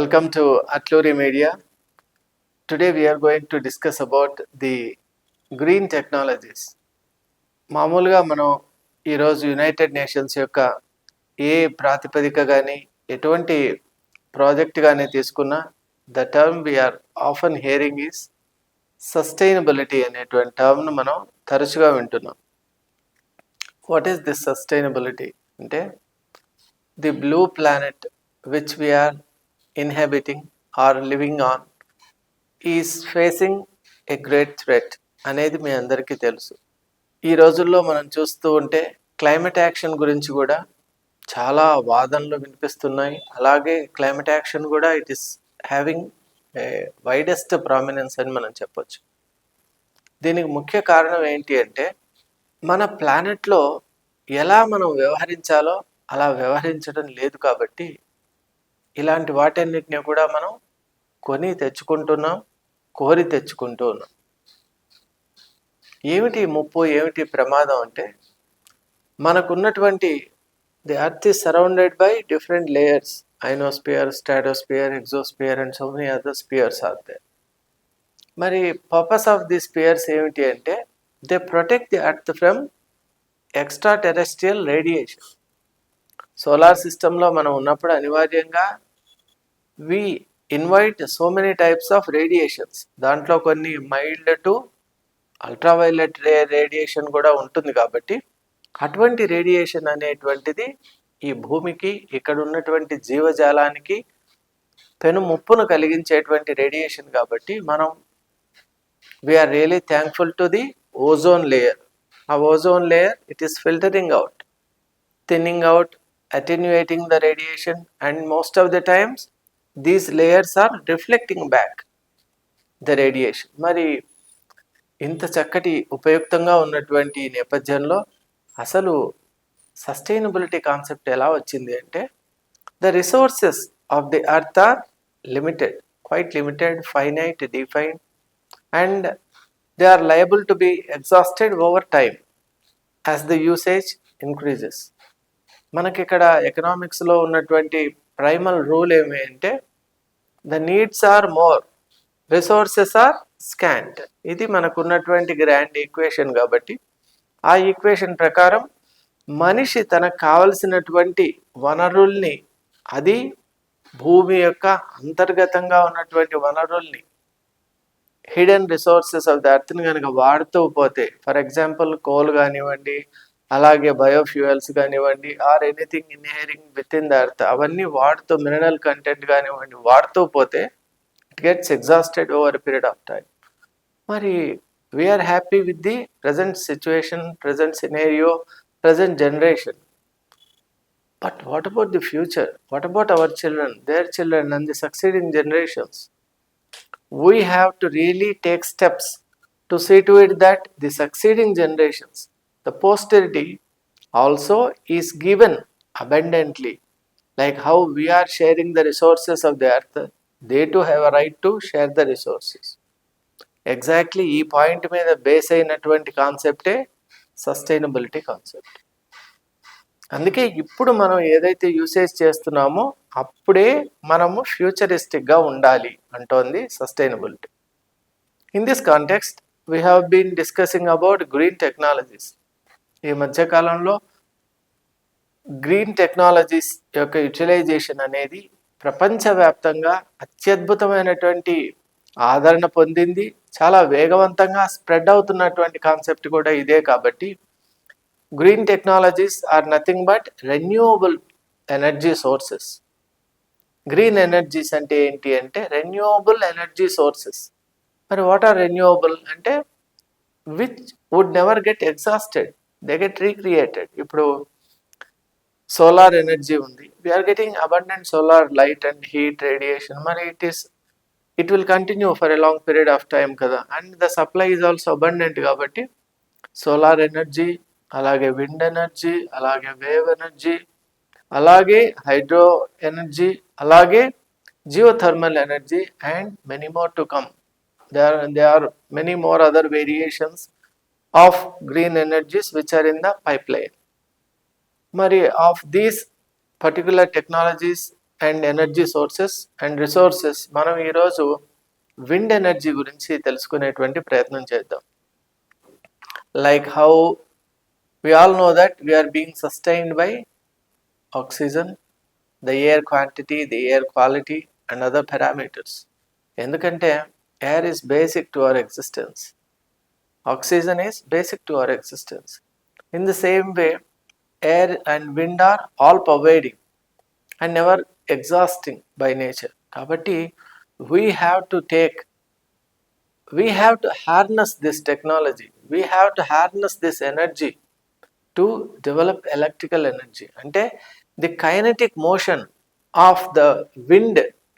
Welcome to AtluriMedia. Today we are going to discuss about the green technologies. మామూలుగా మనం ఈరోజు United nations యొక్క ఏ ప్రాతిపదిక కానీ ఎటువంటి ప్రాజెక్ట్ కానీ తీసుకున్నా the term we're often hearing is sustainability అనేటువంటి టర్మ్ను మనం తరచుగా వింటున్నాం. వాట్ ఈస్ దిస్ సస్టైనబిలిటీ అంటే the blue planet which we're inhabiting or living on is facing a great threat అనేది మీ అందరికీ తెలుసు. ఈ రోజుల్లో మనం చూస్తూ ఉంటే క్లైమేట్ యాక్షన్ గురించి కూడా చాలా వాదనలు వినిపిస్తున్నాయి. అలాగే క్లైమేట్ యాక్షన్ కూడా it is having a widest prominence అని మనం చెప్పొచ్చు. దీనికి ముఖ్య కారణం ఏంటి అంటే మన ప్లానెట్లో ఎలా మనం వ్యవహరించాలో అలా వ్యవహరించడం లేదు కాబట్టి ఇలాంటి వాటన్నిటిని కూడా మనం కొని తెచ్చుకుంటున్నాం, కోరి తెచ్చుకుంటూ ఉన్నాం. ఏమిటి ముప్పు, ఏమిటి ప్రమాదం అంటే మనకున్నటువంటి the earth is surrounded by different layers, ionosphere, stratosphere, exosphere and so many other spheres are there. మరి పర్పస్ ఆఫ్ ది స్పియర్స్ ఏమిటి అంటే they protect the earth from extra terrestrial radiation. Solar సిస్టంలో మనం ఉన్నప్పుడు అనివార్యంగా we invite so many types of radiations. దాంట్లో కొన్ని mild to ultraviolet radiation కూడా ఉంటుంది. కాబట్టి అటువంటి రేడియేషన్ అనేటువంటిది ఈ భూమికి, ఇక్కడ ఉన్నటువంటి జీవజాలానికి పెను ముప్పును కలిగించేటువంటి రేడియేషన్. కాబట్టి మనం we are really thankful to the ozone layer. ఆ ozone layer it is filtering out, thinning out, attenuating the radiation, and most of the times these layers are reflecting back the radiation. మరి ఇంత చక్కటి ఉపయుక్తంగా ఉన్నటువంటి నేపథ్యంలో అసలు sustainability concept ఎలా వచ్చింది అంటే the resources of the earth are limited, quite limited, finite, defined, and they are liable to be exhausted over time as the usage increases. మనకి ఇక్కడ ఎకనామిక్స్లో ఉన్నటువంటి ప్రైమల్ రూల్ ఏమి అంటే the needs are more, resources are scant. ఇది మనకున్నటువంటి grand equation. కాబట్టి ఆ ఈక్వేషన్ ప్రకారం మనిషి తనకు కావలసినటువంటి వనరుల్ని, అది భూమి యొక్క అంతర్గతంగా ఉన్నటువంటి వనరుల్ని, హిడెన్ రిసోర్సెస్ ఆఫ్ ద ఎర్త్ని కనుక వాడుతూ పోతే, ఫర్ ఎగ్జాంపుల్ కోల్ కానివ్వండి, అలాగే బయోఫ్యూయల్స్ కానివ్వండి, or anything inhering with in the earth, అవన్నీ వాడుతూ, మినరల్ కంటెంట్ కానివ్వండి వాడుతూ పోతే it gets exhausted over period of time. మరి we are happy with the present situation, present scenario, present generation. But what about the future? What about our children, their children and the succeeding generations? We have to really take steps to see to it that the succeeding generations, the posterity also is given abundantly. Like how we are sharing the resources of the earth, they too have a right to share the resources. Exactly ఈ point మీద base అయినటువంటి కాన్సెప్టే sustainability concept. అందుకే ఇప్పుడు మనం ఏదైతే usage చేస్తున్నామో అప్పుడే మనము ఫ్యూచరిస్టిక్గా ఉండాలి అంటోంది sustainability. In this context we have been discussing about green technologies. ఈ మధ్యకాలంలో గ్రీన్ టెక్నాలజీస్ యొక్క యూటిలైజేషన్ అనేది ప్రపంచవ్యాప్తంగా అత్యద్భుతమైనటువంటి ఆదరణ పొందింది. చాలా వేగవంతంగా స్ప్రెడ్ అవుతున్నటువంటి కాన్సెప్ట్ కూడా ఇదే. కాబట్టి green technologies are nothing but renewable energy sources. Green energies అంటే ఏంటి అంటే రెన్యూవబుల్ ఎనర్జీ సోర్సెస్. మరి వాట్ ఆర్ రెన్యూవబుల్ అంటే which would never get exhausted, they get recreated. ఇప్పుడు సోలార్ ఎనర్జీ ఉంది, we are getting abundant solar light and heat radiation. మరి it will continue for a long period of time కదా, and the supply is also abundant. కాబట్టి solar energy, అలాగే wind energy, అలాగే wave energy, అలాగే hydro energy, అలాగే geothermal energy, and many more to come. There are many more other variations of green energies which are in the pipeline. Mari of these particular technologies and energy sources and resources మనం ఈరోజు wind energy గురించి తెలుసుకునేటువంటి ప్రయత్నం చేద్దాం. Like how we all know that we are being sustained by oxygen, the air quantity, the air quality and other parameters. ఎందుకంటే air is basic to our existence. Oxygen is basic to our existence. In the same way, air and wind are all pervading and never exhausting by nature. Kabatti we have to harness this technology. We have to harness this energy to develop electrical energy. Ante the kinetic motion of the wind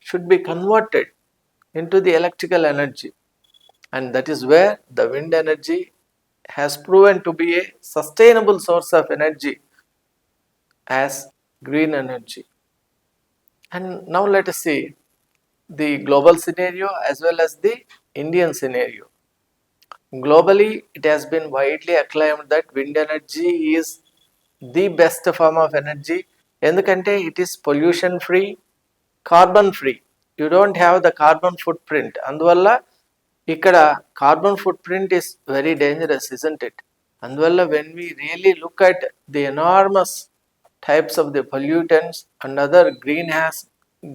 should be converted into the electrical energy, and that is where the wind energy has proven to be a sustainable source of energy as green energy. And now let us see the global scenario as well as the Indian scenario. Globally, it has been widely acclaimed that wind energy is the best form of energy. ఎందుకంటే it is pollution free, carbon free. You don't have the carbon footprint. అందువల్ల ఇక్కడ carbon footprint is very dangerous, isn't it? అందువల్ల when we really look at the enormous types of the pollutants and other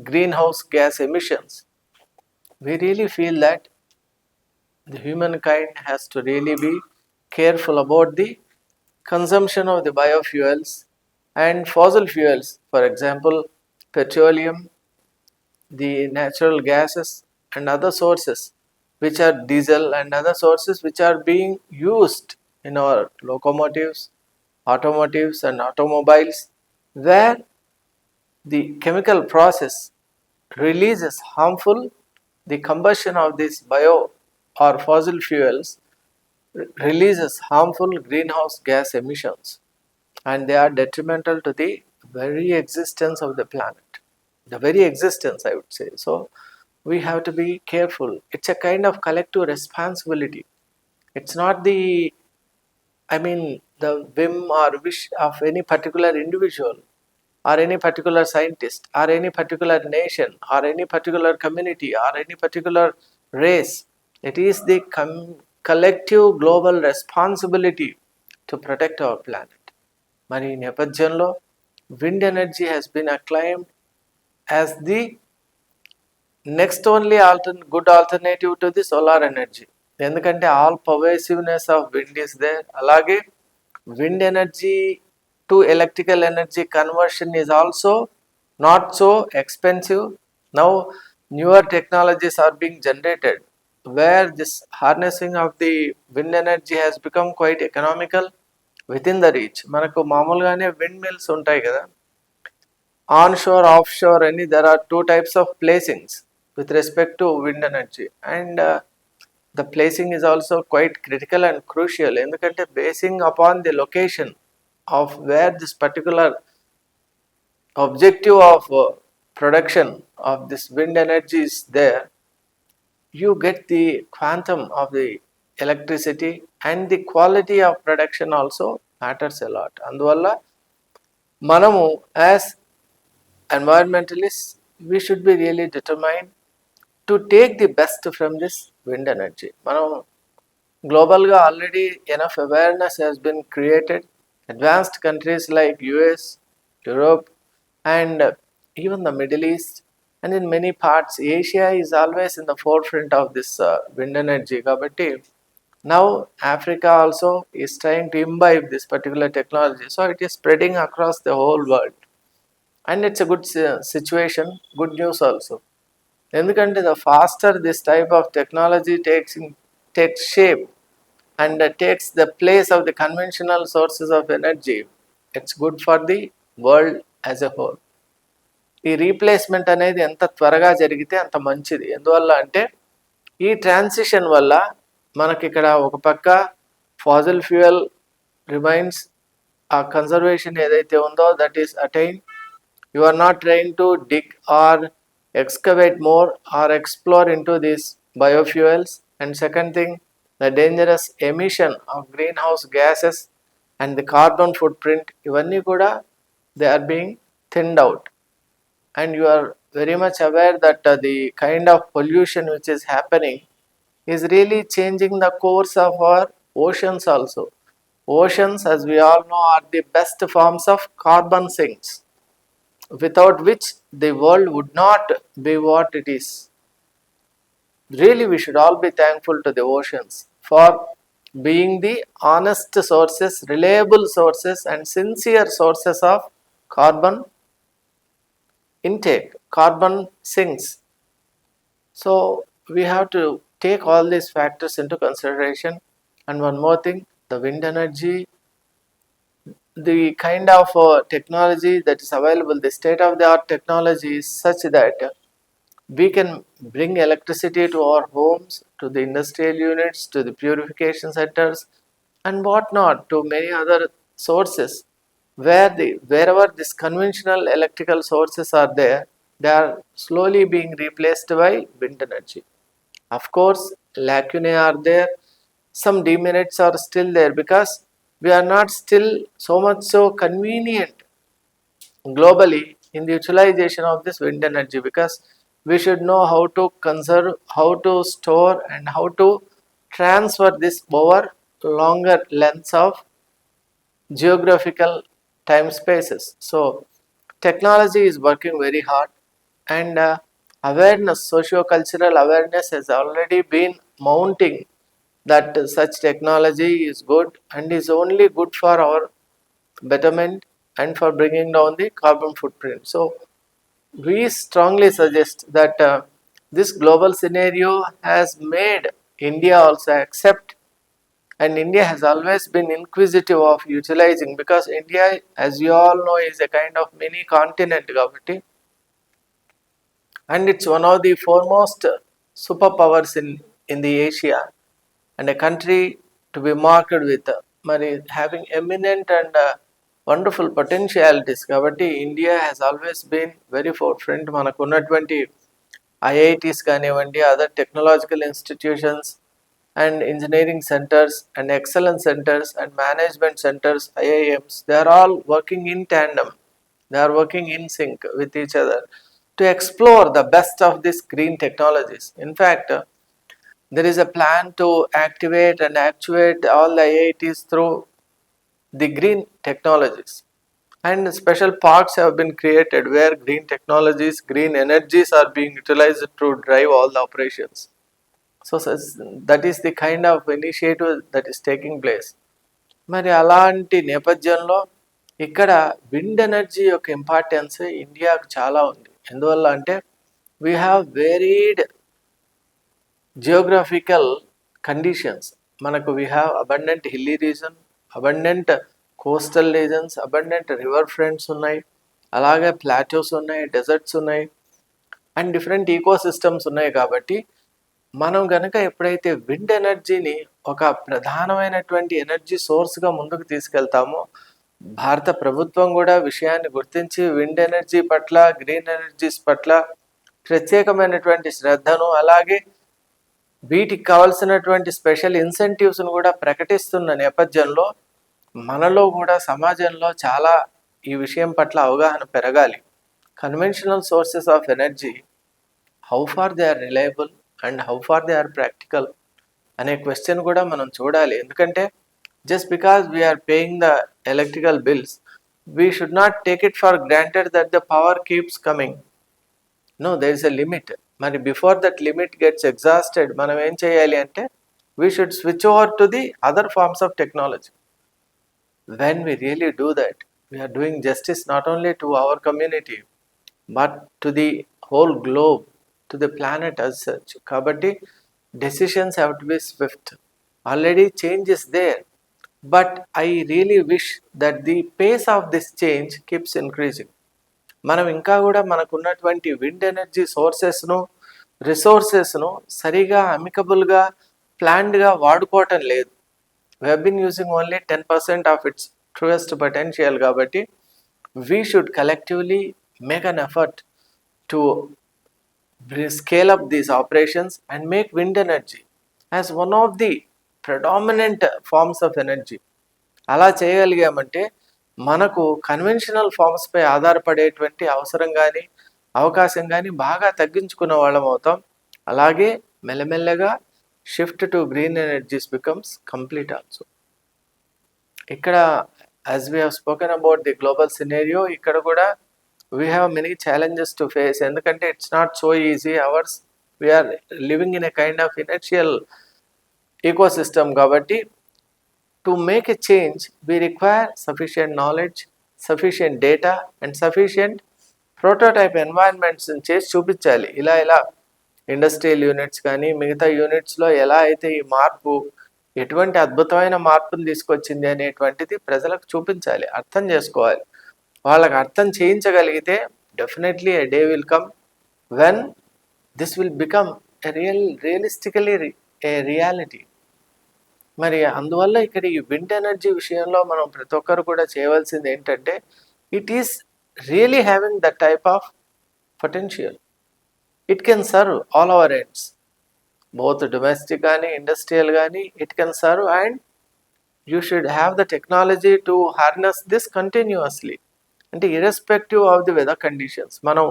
greenhouse gas emissions, we really feel that the humankind has to really be careful about the consumption of the biofuels and fossil fuels, for example petroleum, the natural gases and other sources which are diesel and other sources which are being used in our locomotives, automotives and automobiles, where the chemical process releases harmful, the combustion of these bio or fossil fuels releases harmful greenhouse gas emissions, and they are detrimental to the very existence of the planet, the very existence, I would say. So we have to be careful. It's a kind of collective responsibility. It's not the whim or wish of any particular individual or any particular scientist or any particular nation or any particular community or any particular race. It is the collective global responsibility to protect our planet. మరి ఈ నేపథ్యంలో wind energy has been acclaimed as the next only good alternative to the solar energy. ఎందుకంటే all pervasiveness of wind is there. అలాగే wind energy to electrical energy conversion is also not so expensive. Now newer technologies are being generated where this harnessing of the wind energy has become quite economical within the reach. మనకు మామూలుగానే wind mills ఉంటాయి కదా, onshore, offshore అని there are two types of placings with respect to wind energy, and the placing is also quite critical and crucial ఎందుకంటే basing upon the location of where this particular objective of production of this wind energy is there, you get the quantum of the electricity and the quality of production also matters a lot. అందువల్ల మనము as environmentalists we should be really determined to take the best from this wind energy. మనం గ్లోబల్గా already enough awareness has been created. Advanced countries like US, Europe and even the Middle East and in many parts Asia is always in the forefront of this wind energy. Kabatti now Africa also is trying to imbibe this particular technology, so it is spreading across the whole world, and it's a good situation, good news also. ఎందుకంటే the faster this type of technology takes shape and takes the place of the conventional sources of energy, it's good for the world as a whole. ఈ replacement అనేది ఎంత త్వరగా జరిగితే అంత మంచిది. ఎందువల్ల అంటే ఈ ట్రాన్సిషన్ వల్ల మనకి ఇక్కడ ఒక పక్క ఫాజిల్ ఫ్యూయల్ రిమైన్స్, ఆ కన్జర్వేషన్ ఏదైతే ఉందో that is attain. You are not trying to dig or excavate more or explore into these biofuels. And second thing, the dangerous emission of greenhouse gases and the carbon footprint, ivanni kuda they are being thinned out. and you are very much aware that the kind of pollution which is happening is really changing the course of our oceans also. Oceans, as we all know, are the best forms of carbon sinks, without which the world would not be what it is. Really, we should all be thankful to the oceans for being the honest sources, reliable sources, and sincere sources of carbon intake, carbon sinks. So, we have to take all these factors into consideration. And one more thing, the wind energy, the kind of technology that is available, the state of the art technology is such that we can bring electricity to our homes, to the industrial units, to the purification centers, and whatnot, to many other sources. Wherever these conventional electrical sources are there, they are slowly being replaced by wind energy. Of course, lacunae are there, some demerits are still there because we are not still so much so convenient globally in the utilization of this wind energy, because we should know how to conserve, how to store, and how to transfer this over longer lengths of geographical time spaces. So, technology is working very hard, and awareness, socio-cultural awareness has already been mounting that such technology is good and is only good for our betterment and for bringing down the carbon footprint. So, we strongly suggest that this global scenario has made India also accept, and India has always been inquisitive of utilizing, because India, as you all know, is a kind of mini continent government, and it's one of the foremost superpowers in the Asia, and a country to be marked with having eminent and wonderful potentialities. Kabatti India has always been very forefront. Manakunnatvanti IITs కానివ్వండి, other technological institutions and engineering centers and excellence centers and management centers, IIMs, they are all working in tandem. They are working in sync with each other to explore the best of these green technologies. In fact, there is a plan to activate and actuate all the IITs through the green technologies. And special parks have been created where green technologies, green energies are being utilized to drive all the operations. So, that is the kind of initiative that is taking place. మరి అలాంటి నేపథ్యంలో ఇక్కడ wind energy యొక్క importance ఇండియాకు చాలా ఉంది. ఎందువల్ల అంటే we have varied geographical conditions. Manaku we have abundant hilly region, abundant coastal regions, abundant river fronts ఉన్నాయి, అలాగే ప్లాటోస్ ఉన్నాయి, డెజర్ట్స్ ఉన్నాయి, అండ్ డిఫరెంట్ ఈకోసిస్టమ్స్ ఉన్నాయి. కాబట్టి మనం గనక ఎప్పుడైతే విండ్ ఎనర్జీని ఒక ప్రధానమైనటువంటి ఎనర్జీ సోర్స్గా ముందుకు తీసుకెళ్తామో, భారత ప్రభుత్వం కూడా విషయాన్ని గుర్తించి విండ్ ఎనర్జీ పట్ల, గ్రీన్ ఎనర్జీస్ పట్ల ప్రత్యేకమైనటువంటి శ్రద్ధను, అలాగే వీటికి కావాల్సినటువంటి స్పెషల్ ఇన్సెంటివ్స్ను కూడా ప్రకటిస్తున్న నేపథ్యంలో మనలో కూడా సమాజంలో చాలా ఈ విషయం పట్ల అవగాహన పెరగాలి. Conventional sources of energy, how far they are reliable and how far they are practical అనే క్వశ్చన్ కూడా మనం చూడాలి. ఎందుకంటే just because we're paying the electrical bills, we should not take it for granted that the power keeps coming. No, there is a limit. మరి before that limit gets exhausted మనం ఏం చేయాలి అంటే we should switch over to the other forms of technology. When we really do that, we're doing justice not only to our community but to the whole globe, to the planet as such. కాబట్టి decisions have to be swift. Already change is there, but I really wish that the pace of this change keeps increasing. మనం ఇంకా కూడా మనకున్నటువంటి wind energy సోర్సెస్ను, రిసోర్సెస్ను సరిగా అమికబుల్గా, ప్లాన్డ్గా వాడుకోవటం లేదు. We have been using only 10% of its truest potential. కాబట్టి we should collectively make an effort to scale up these operations and make wind energy as one of the predominant forms of energy. అలా చేయగలిగామంటే మనకు conventional ఫార్మ్స్పై ఆధారపడేటువంటి అవసరం కానీ, అవకాశం కానీ బాగా తగ్గించుకున్న వాళ్ళం అవుతాం. అలాగే మెల్లమెల్లగా shift to green energies becomes complete also. ఇక్కడ as we have spoken about the global scenario, ఇక్కడ కూడా we have many challenges to face. ఎందుకంటే it's not so easy. We're living in a kind of inertial ecosystem కాబట్టి to make a change we require sufficient knowledge, sufficient data and sufficient prototype environments చేసి చూపించాలి. ఇలా industrial units కానీ మిగతా యూనిట్స్లో ఎలా అయితే ఈ మార్పు ఎటువంటి అద్భుతమైన మార్పును తీసుకొచ్చింది అనేటువంటిది ప్రజలకు చూపించాలి, అర్థం చేసుకోవాలి. వాళ్ళకి అర్థం చేయించగలిగితే definitely a day will come when this will become realistically a reality. మరి అందువల్ల ఇక్కడ ఈ విండ్ ఎనర్జీ విషయంలో మనం ప్రతి ఒక్కరు కూడా చేయవలసింది ఏంటంటే it is really having the type of potential. It can serve all our ends, both domestic కానీ ఇండస్ట్రియల్ కానీ it can serve, and you should have the technology to harness this continuously. అంటే irrespective of the weather conditions. మనం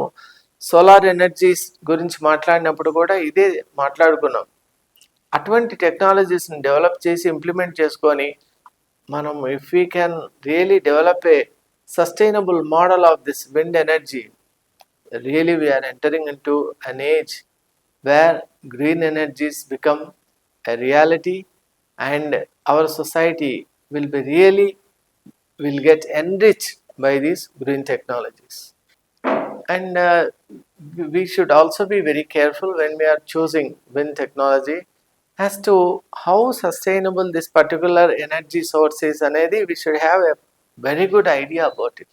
solar energies గురించి మాట్లాడినప్పుడు కూడా ఇదే మాట్లాడుకున్నాం. అటువంటి టెక్నాలజీస్ని డెవలప్ చేసి ఇంప్లిమెంట్ చేసుకొని మనం if we can really develop a sustainable model of this wind energy, really we're entering into an age where green energies become a reality and our society will get enriched by these green technologies. And we should also be very careful when we are choosing wind technology as to how sustainable this particular energy source is అనేది we should have a very good idea about it.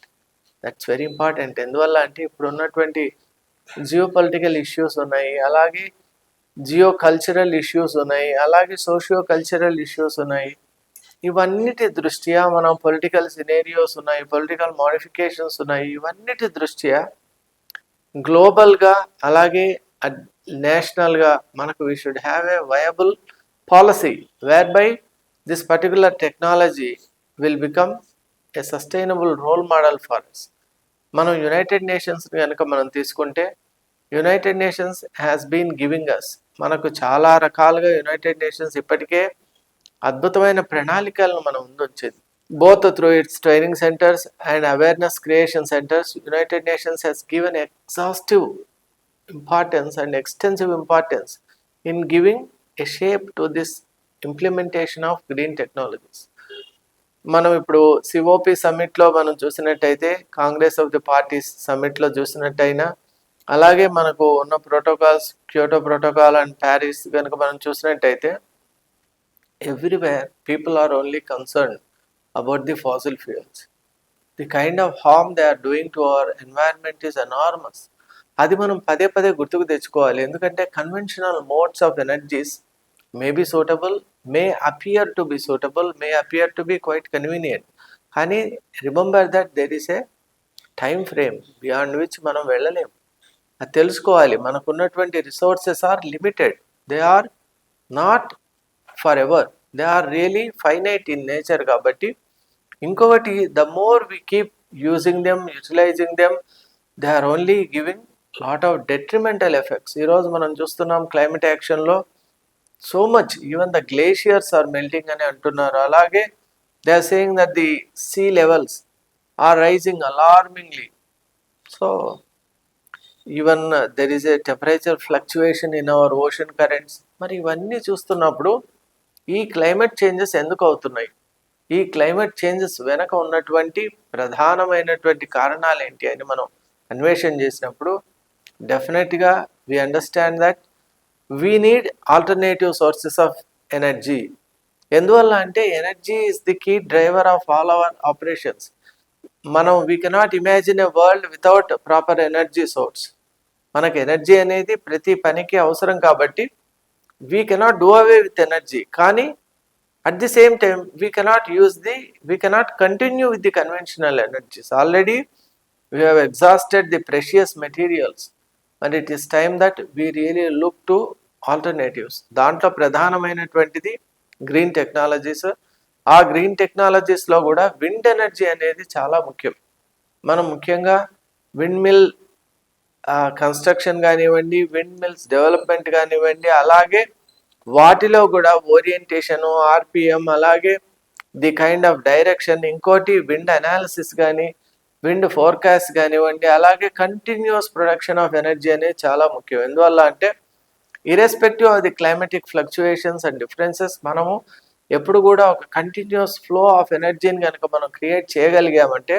That's very important. ఎందువల్ల అంటే ఇప్పుడు ఉన్నటువంటి geo political issues ఉన్నాయి, అలాగే Jio cultural issues ఉన్నాయి, అలాగే socio cultural issues ఉన్నాయి. ఇవన్నిటి దృష్ట్యా మనం పొలిటికల్ సినేరియోస్ ఉన్నాయి, పొలిటికల్ మోడిఫికేషన్స్ ఉన్నాయి. ఇవన్నిటి దృష్ట్యా గ్లోబల్గా అలాగే నేషనల్గా మనకు we should have a viable policy whereby this particular technology will become a sustainable role model for us. మనం యునైటెడ్ నేషన్స్ కనుక మనం తీసుకుంటే United Nations has been giving us, మనకు చాలా రకాలుగా యునైటెడ్ నేషన్స్ ఇప్పటికే అద్భుతమైన ప్రణాళికలను మనం ముందుంచింది. Both through its training centers and awareness creation centers, United Nations has given exhaustive importance and extensive importance in giving a shape to this implementation of green technologies. మనం ఇప్పుడు COP సమ్మిట్లో మనం చూసినట్టయితే, Congress of the parties సమ్మిట్లో చూసినట్టయినా, అలాగే మనకు ఉన్న protocols Kyoto protocol and Paris కనుక మనం చూసినట్టయితే, everywhere people are only concerned about the fossil fuels. The kind of harm they are doing to our environment is enormous. అది మనం పదే పదే గుర్తుకు తెచ్చుకోవాలి. ఎందుకంటే conventional modes of energies may be suitable, may appear to be suitable, may appear to be quite convenient. కానీ remember that there is a time frame beyond which మనం వెళ్ళలేం. అది తెలుసుకోవాలి. మనకున్నటువంటి resources are limited, they are not forever, they are really finite in nature. కాబట్టి ఇంకొకటి, the more we keep using them, utilizing them, they are only giving lot of detrimental effects. ఈరోజు మనం చూస్తున్నాం క్లైమేట్ యాక్షన్లో so much, even the glaciers are melting అని అంటున్నారు. అలాగే they are saying that the sea levels are rising alarmingly. So even there is a temperature fluctuation in our ocean currents. మరి ఇవన్నీ చూస్తున్నప్పుడు ఈ క్లైమేట్ చేంజెస్ ఎందుకు అవుతున్నాయి, ఈ క్లైమేట్ చేంజెస్ వెనక ఉన్నటువంటి ప్రధానమైనటువంటి కారణాలు ఏంటి అని మనం అన్వేషణ చేసినప్పుడు డెఫినెట్గా we understand that we need alternative sources of energy. ఎందువల్ల అంటే energy is the key driver of all our operations. మనం we cannot imagine a world without proper energy source. మనకు ఎనర్జీ అనేది ప్రతి పనికి అవసరం కాబట్టి we cannot do away with energy. కానీ at the same time we cannot continue with the conventional energies. Already we have exhausted the precious materials and it is time that we really look to alternatives. దాంట్లో ప్రధానమైనటువంటిది green technologies. ఆ green టెక్నాలజీస్లో కూడా wind energy అనేది చాలా ముఖ్యం. మనం ముఖ్యంగా wind mill construction కానివ్వండి, విండ్ మిల్స్ డెవలప్మెంట్ కానివ్వండి, అలాగే వాటిలో కూడా ఓరియంటేషను, ఆర్పిఎం, అలాగే ది కైండ్ ఆఫ్ డైరెక్షన్, ఇంకోటి విండ్ అనాలిసిస్ కానీ, విండ్ ఫోర్కాస్ట్ కానివ్వండి, అలాగే కంటిన్యూస్ ప్రొడక్షన్ ఆఫ్ ఎనర్జీ అనేది చాలా ముఖ్యం. ఎందువల్ల అంటే irrespective of the climatic fluctuations and differences, మనము ఎప్పుడు కూడా ఒక కంటిన్యూస్ ఫ్లో ఆఫ్ ఎనర్జీని కనుక మనం క్రియేట్ చేయగలిగామంటే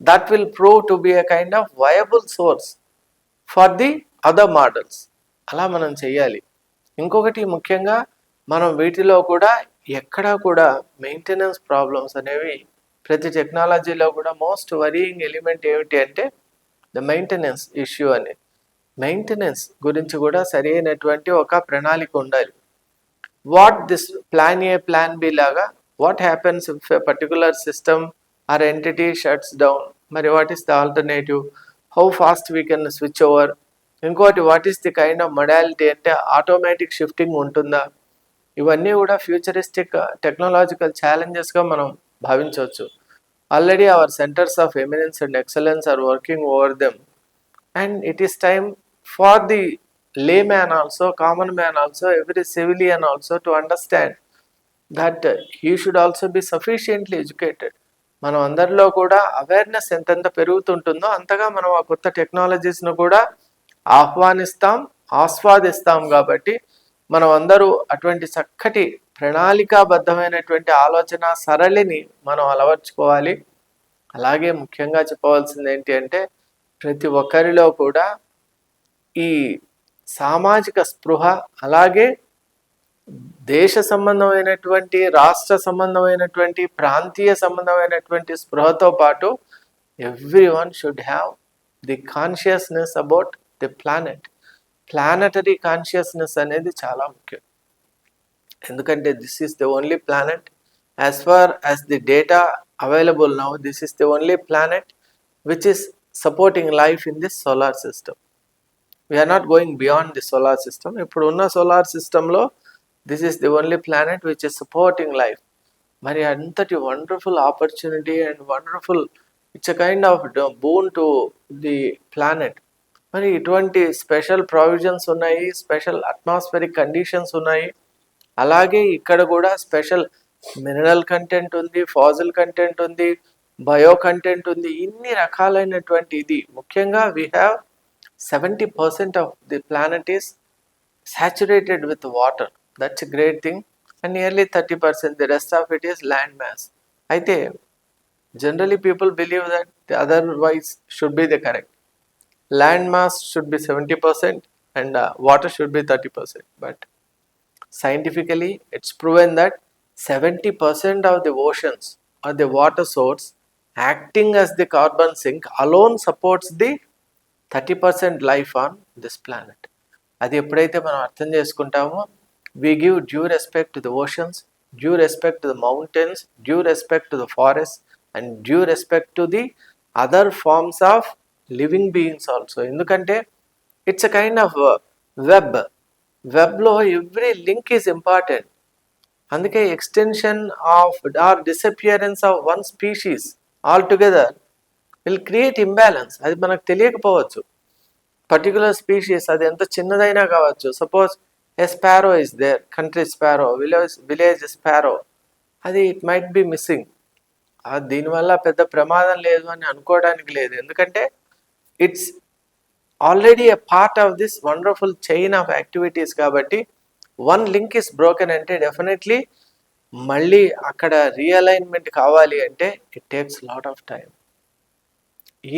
that will prove to be a kind of viable source for the other models. అలా మనం చెయ్యాలి. ఇంకొకటి ముఖ్యంగా మనం వీటిలో కూడా ఎక్కడా కూడా మెయింటెనెన్స్ ప్రాబ్లమ్స్ అనేవి ప్రతి టెక్నాలజీలో కూడా మోస్ట్ వరీయింగ్ ఎలిమెంట్ ఏమిటి అంటే ద మెయింటెనెన్స్ ఇష్యూ అనేది. మెయింటెనెన్స్ గురించి కూడా సరైనటువంటి ఒక ప్రణాళిక ఉండాలి. What this plan A plan B లాగా, what happens if a particular system or entity shuts down, మరి what is the alternative, how fast we can switch over. ఇంకోటి what is the kind of modality, అంటే automatic shifting ఉంటుందా. ఇవన్నీ కూడా futuristic technological ఛాలెంజెస్గా మనం భావించవచ్చు. Already our centres of eminence and excellence are working over them, and it is time for the layman also, common man also, every civilian also to understand that he should also be sufficiently educated. మనం అందరిలో కూడా awareness ఎంతెంత పెరుగుతుంటుందో అంతగా మనం ఆ కొత్త టెక్నాలజీస్ను కూడా ఆహ్వానిస్తాం, ఆస్వాదిస్తాం. కాబట్టి మనం అందరూ అటువంటి చక్కటి ప్రణాళికాబద్ధమైనటువంటి ఆలోచన సరళిని మనం అలవర్చుకోవాలి. అలాగే ముఖ్యంగా చెప్పవలసింది ఏంటి అంటే ప్రతి ఒక్కరిలో కూడా ఈ సామాజిక స్పృహ, అలాగే దేశ సంబంధమైనటువంటి, రాష్ట్ర సంబంధమైనటువంటి, ప్రాంతీయ సంబంధమైనటువంటి స్పృహతో పాటు everyone should have the consciousness about the planet. Planetary consciousness అనేది చాలా ముఖ్యం. ఎందుకంటే this is the only planet, as far as the data available now, this is the only planet which is supporting life in this solar system. We're not going beyond the solar system. ఇప్పుడు ఉన్న solar సిస్టంలో this is the only planet which is supporting life. మరి అంతటి wonderful opportunity and wonderful, it's a kind of boon to the planet. మరి ఇటువంటి special provisions ఉన్నాయి, special atmospheric conditions ఉన్నాయి. అలాగే ఇక్కడ కూడా స్పెషల్ మినరల్ కంటెంట్ ఉంది, ఫాజిల్ కంటెంట్ ఉంది, బయో కంటెంట్ ఉంది. ఇన్ని రకాలైనటువంటి ఇది ముఖ్యంగా we have 70% of the planet is saturated with water. That's a great thing. And nearly 30%, the rest of it is land mass. అయితే generally people believe that the otherwise should be the correct. Land mass should be 70% and water should be 30%. But scientifically it's proven that 70% of the oceans or the water source acting as the carbon sink alone supports the 30% life on this planet. అది ఎప్పుడైతే మనం అర్థం చేసుకుంటామో we give due respect to the oceans, due respect to the mountains, due respect to the forest and due respect to the other forms of living beings also. ఎందుకంటే it's a kind of వెబ్లో every link is important. అందుకే extension of or disappearance of one species all together will create imbalance. అది మనకు తెలియకపోవచ్చు. Particular species అది ఎంత చిన్నదైనా కావచ్చు. Suppose a sparrow is there, country sparrow, village sparrow, అది ఇట్ మైట్ బి మిస్సింగ్. దీనివల్ల పెద్ద ప్రమాదం లేదు అని అనుకోవడానికి లేదు. ఎందుకంటే it's already a part of this wonderful chain of activities. కాబట్టి వన్ లింక్ ఇస్ బ్రోకెన్ అంటే డెఫినెట్లీ మళ్ళీ అక్కడ రియలైన్మెంట్ కావాలి అంటే it takes lot of time.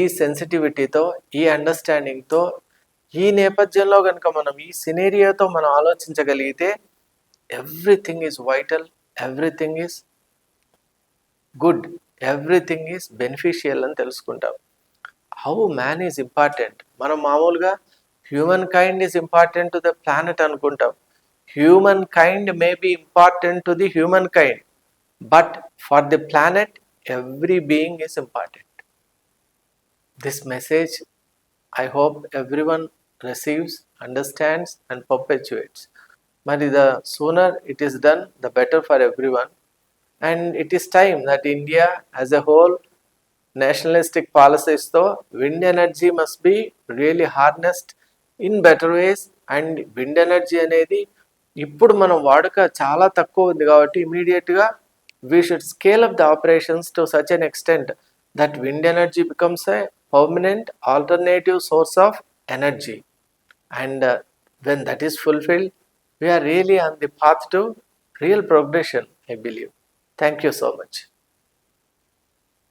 ఈ సెన్సిటివిటీతో, ఈ అండర్స్టాండింగ్తో, ఈ నేపథ్యంలో కనుక మనం ఈ సినేరియోతో మనం ఆలోచించగలిగితే everything is vital, everything is good, everything is beneficial అని తెలుసుకుంటాం. How man is important. మనం మామూలుగా human kind is important to the planet అనుకుంటాం. Human kind may be important to the human kind, but for the planet every being is important. This message I hope everyone receives, understands and perpetuates. Mari the sooner it is done, the better for everyone. And it is time that India as a whole nationalistic policies తో wind energy must be really harnessed in better ways. And wind energy అనేది ఇప్పుడు మనం వాడుక చాలా తక్కువ ఉంది కాబట్టి ఇమీడియట్గా we should scale up the operations to such an extent that wind energy becomes a permanent alternative source of energy. And when that is fulfilled, we are really on the path to real progression, I believe. Thank you so much.